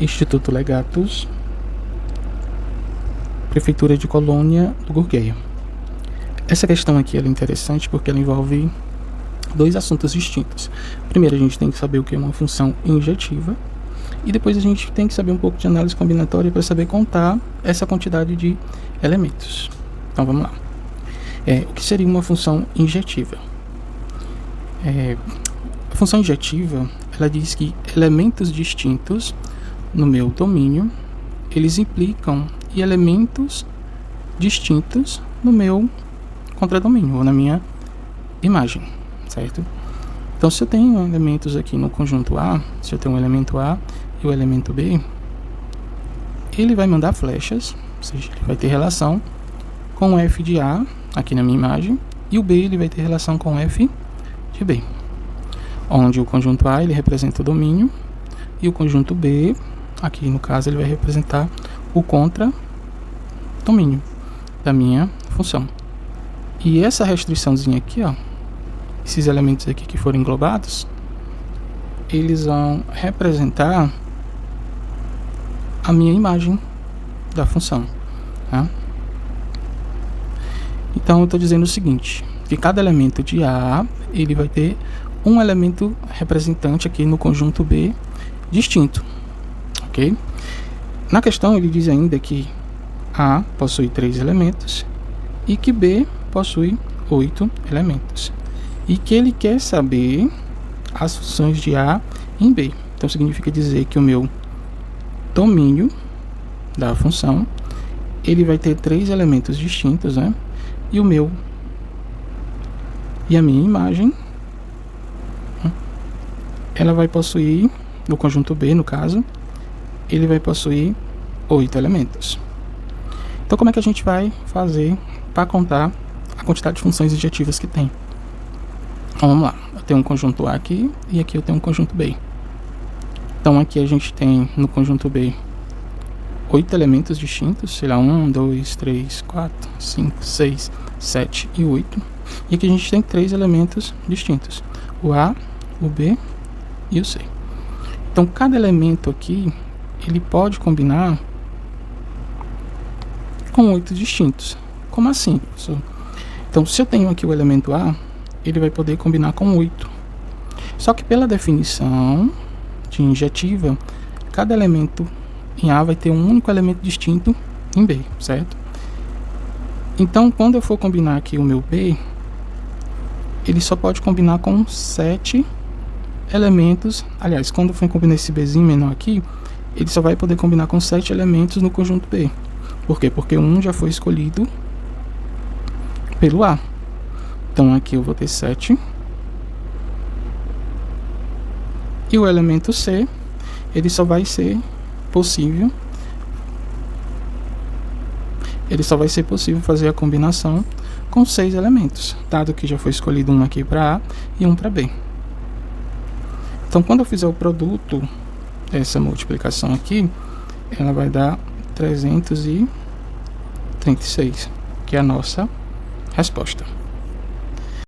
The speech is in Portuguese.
Instituto Legatus, Prefeitura de Colônia do Gurgueia. Essa questão aqui ela é interessante porque ela envolve dois assuntos distintos. Primeiro, a gente tem que saber o que é uma função injetiva, e depois a gente tem que saber um pouco de análise combinatória para saber contar essa quantidade de elementos. Então vamos lá. O que seria uma função injetiva? A função injetiva, ela diz que elementos distintos no meu domínio, eles implicam em elementos distintos no meu contradomínio, ou na minha imagem, certo? Então, se eu tenho elementos aqui no conjunto A, se eu tenho o elemento A e o elemento B, ele vai mandar flechas, ou seja, ele vai ter relação com o F de A, aqui na minha imagem, e o B ele vai ter relação com o F de B, onde o conjunto A ele representa o domínio, e o conjunto B, aqui no caso, ele vai representar o contradomínio da minha função. E essa restriçãozinha aqui, ó, esses elementos aqui que foram englobados, eles vão representar a minha imagem da função, tá? Então eu estou dizendo o seguinte, que cada elemento de A, ele vai ter um elemento representante aqui no conjunto B distinto, ok? Na questão ele diz ainda que A possui 3 elementos e que B possui 8 elementos, e que ele quer saber as funções de A em B. Então significa dizer que o meu domínio da função ele vai ter 3 elementos distintos, né? E a minha imagem, ela vai possuir, no conjunto B no caso, ele vai possuir 8 elementos. Então como é que a gente vai fazer para contar a quantidade de funções injetivas que tem? Então vamos lá, eu tenho um conjunto A aqui e aqui eu tenho um conjunto B. Então aqui a gente tem no conjunto B 8 elementos distintos, sei lá, 1, 2, 3, 4, 5, 6, 7 e 8. E aqui a gente tem 3 elementos distintos, o A, o B e o C. Então cada elemento aqui, ele pode combinar com 8 distintos. Como assim, professor? Então se eu tenho aqui o elemento A, ele vai poder combinar com 8. Só que pela definição de injetiva, cada elemento em A vai ter um único elemento distinto em B, certo? Então, quando eu for combinar aqui o meu B, ele só pode combinar com 7 elementos. Aliás, quando eu for combinar esse Bzinho menor aqui, ele só vai poder combinar com 7 elementos no conjunto B. Por quê? Porque um já foi escolhido pelo A. Então, aqui eu vou ter 7. E o elemento C, ele só vai ser possível fazer a combinação com 6 elementos, dado que já foi escolhido um aqui para A e um para B. Então, quando eu fizer o produto dessa multiplicação aqui, ela vai dar 336, que é a nossa resposta.